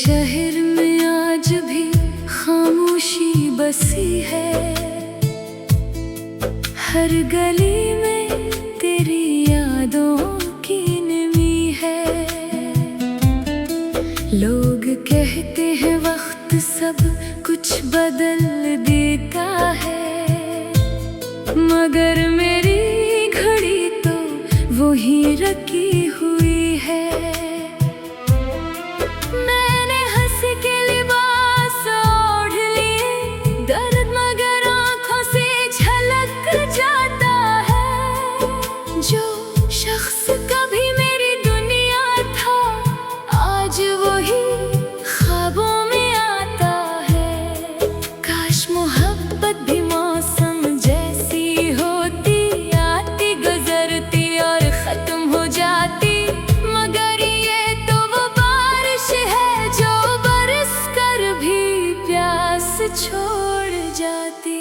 शहर में आज भी खामोशी बसी है। हर गली में तेरी यादों की नमी है। लोग कहते हैं वक्त सब कुछ बदल देता है, मगर मेरी घड़ी तो वही रखी हुई है। मैंने हंस के लिबास ओढ़ लिए, दर्द मगर आंखों से झलक जाता है। जो शख्स कभी मेरी दुनिया था, आज वही ख्वाबों में आता है। काश मोहब्बत भी मौसम जैसी होती, आती गुजरती और खत्म हो जाती, मगर ये तो वो बारिश है जो बरस कर भी प्यास छोड़ जाती।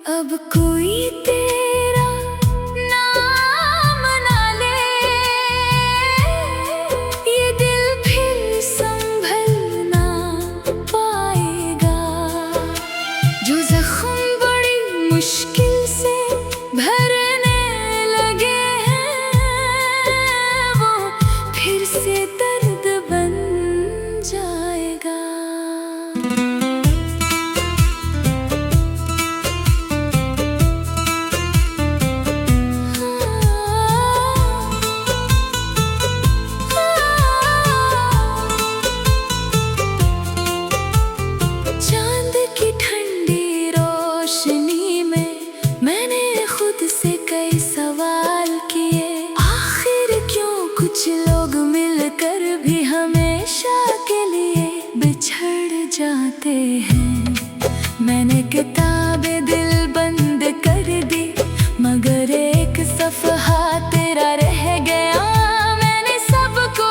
अब कोई तेरा नाम ना ले, ये दिल फिर संभल ना पाएगा। जो जख्म बड़ी मुश्किल से भरने लगे हैं, वो फिर से दर्द बन जाएगा। चांद की ठंडी रोशनी में मैंने खुद से कई सवाल किए। आखिर क्यों कुछ लोग मिलकर भी हमेशा के लिए बिछड़ जाते हैं। मैंने किताबें दिल बंद कर दी, मगर एक सफ़हा तेरा रह गया। मैंने सबको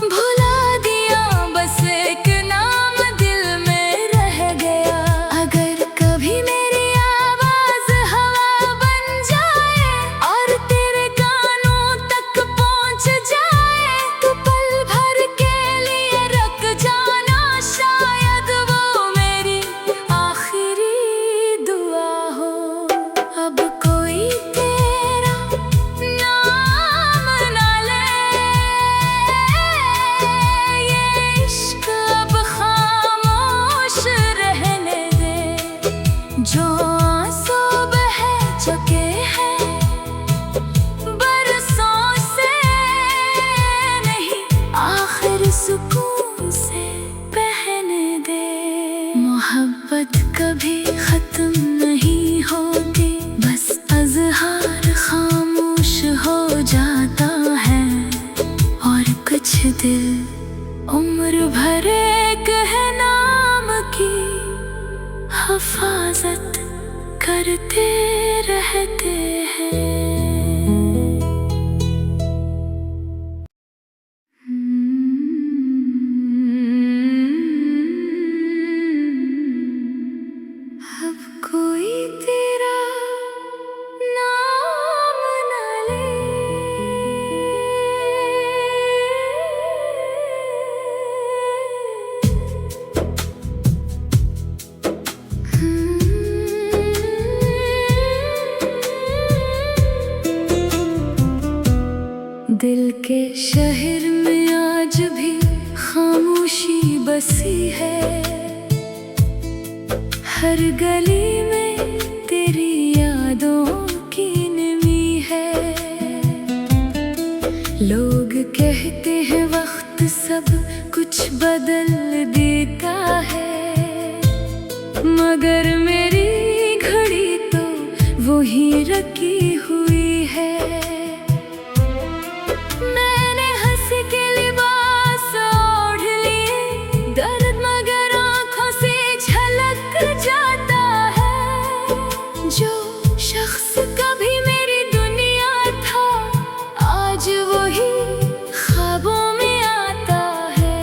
भुला दिया, बस एक नाम दिल में रह गया। अगर कभी मेरी आवाज़ हवा बन जाए और तेरे कानों तक पहुँच जाए, तो पल भर के लिए रुक जाना, शायद वो मेरी आखिरी दुआ हो। अब कोई तेरा नाम ना ले, ये इश्क अब खामोश रहने दे। जो आंसू बह चुके हैं बरसों से, नहीं आखिर सुकून से बहने दे। मोहब्बत कभी खत्म नहीं होती, बस अज़हार खामोश हो जाता है। और कुछ दिल उम्र भर एक है नाम की हिफाजत करते रहते हैं। अब कोई तेरा नाम ना ले, दिल के शहर में आज भी खामोशी बसी है। हर गली में तेरी यादों की नमी है। लोग कहते हैं वक्त सब कुछ बदल देता है, मगर मेरी घड़ी तो वही रखी हुई है। मैंने हंस के लिबास ओढ़ लिए, दर्द मगर आंखों से झलक जाता है। जो शख्स कभी मेरी दुनिया था, आज वही ख्वाबों में आता है।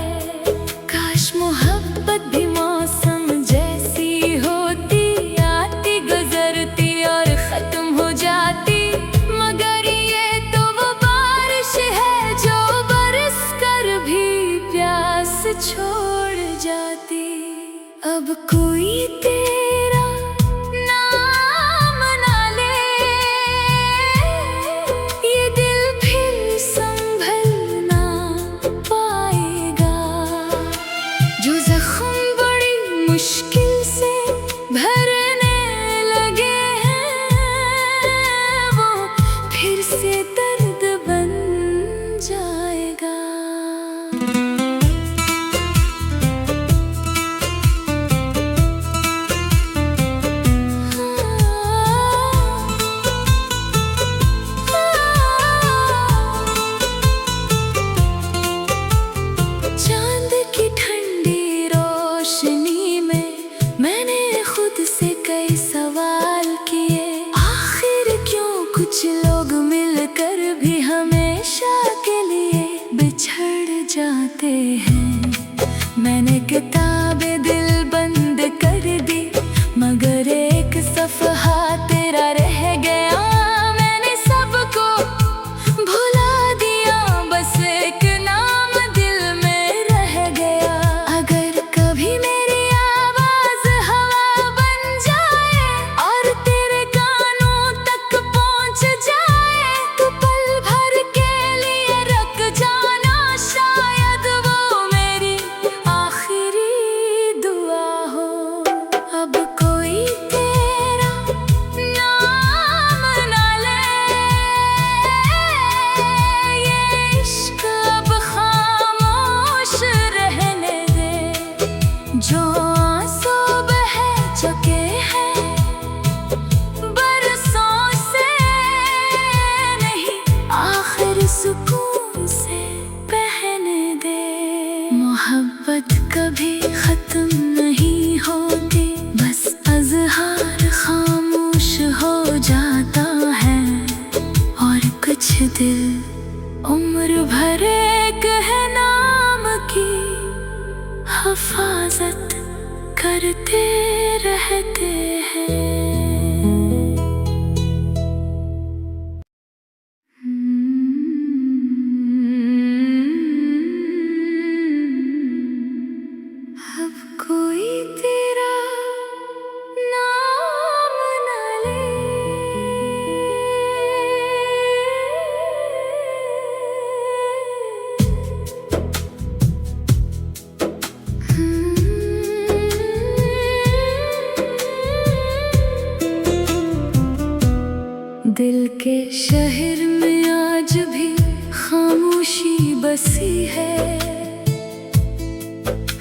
काश मोहब्बत भी मौसम जैसी होती, आती गुजरती और खत्म हो जाती, छोड़ जाती। अब कोई तेरा नाम ना ले, ये दिल फिर संभल ना पाएगा। जो जख्म बड़ी मुश्किल से भरने लगे हैं, वो फिर से दर्द बन जाएगा। चांद की ठंडी रोशनी में मैंने खुद से कई सवाल किए। आखिर क्यों कुछ लोग मिलकर भी हमेशा के लिए बिछड़ जाते हैं। मैंने किताबें दिल बंद कर दी, मगर एक सफ़हा तेरा रह गया। मैंने सबको भुला दिया, बस एक नाम दिल में रह गया। अगर कभी मेरी आवाज़ हवा बन जाए और तेरे कानों तक पहुँच जाए, तो पल भर के लिए रुक जाना, शायद वो मेरी आखिरी दुआ हो। अब कोई तेरा नाम ना ले, ये इश्क अब खामोश रहने दे। जो आंसू बह चुके हैं बरसों से, नहीं आखिर सुकून से बहने दे। मोहब्बत कभी खत्म नहीं होती, बस अज़हार खामोश हो जाता है। और कुछ दिल उम्र भर एक है नाम की हिफाजत करते रहते हैं। अब कोई तेरा नाम ना ले, दिल के शहर में आज भी खामोशी बसी है।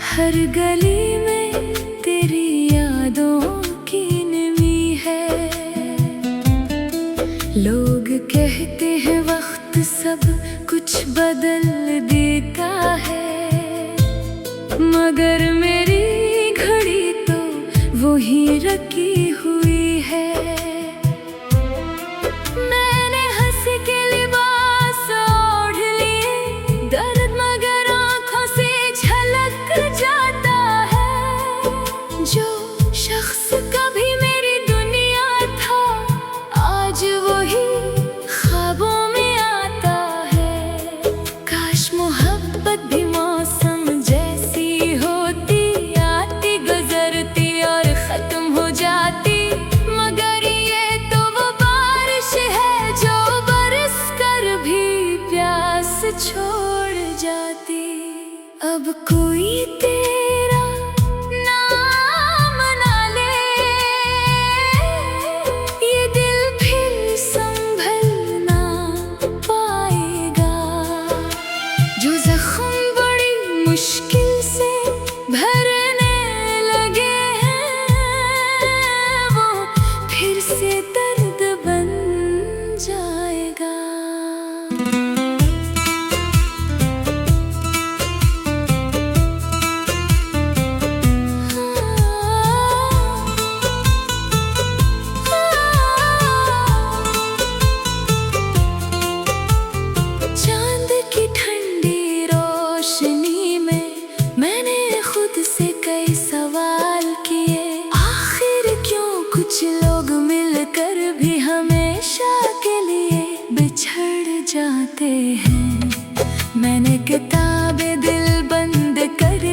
हर गली में तेरी यादों की नमी है। लोग कहते हैं वक्त सब कुछ बदल देता है, मगर मेरी घड़ी तो वही रखी हुई है। मैंने हंसी के लिबास ओढ़ लिए, दर्द मगर आँखों से झलक जाता है। जो शख्स कभी मेरी दुनिया था, आज वही ख्वाबों में आता है। काश मोहब्बत भी मौसम जैसी होती, आती गुजरती और खत्म हो जाती। मगर ये तो वो बारिश है जो बरस कर भी प्यास छोड़ जाती। अब कोई तेरा नाम ना ले, ये दिल फिर संभल ना पाएगा। जो जख्म बड़ी मुश्किल से भरने लगे हैं, वो फिर से दर्द बन जाएगा। चांद की ठंडी रोशनी में मैंने खुद से कई सवाल किए। आखिर क्यों कुछ लोग मिलकर भी हमेशा के लिए बिछड़ जाते हैं। मैंने किताबें दिल बंद कर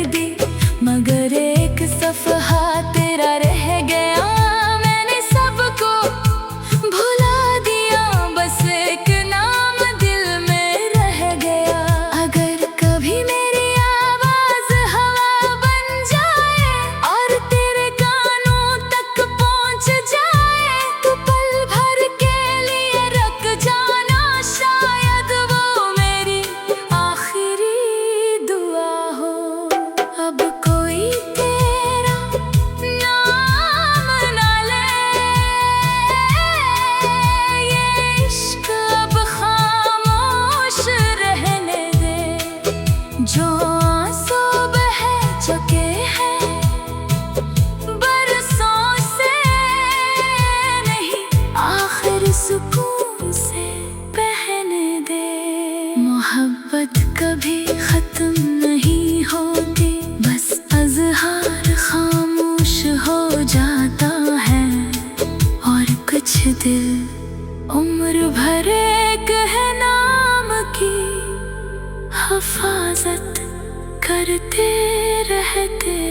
है तेरा।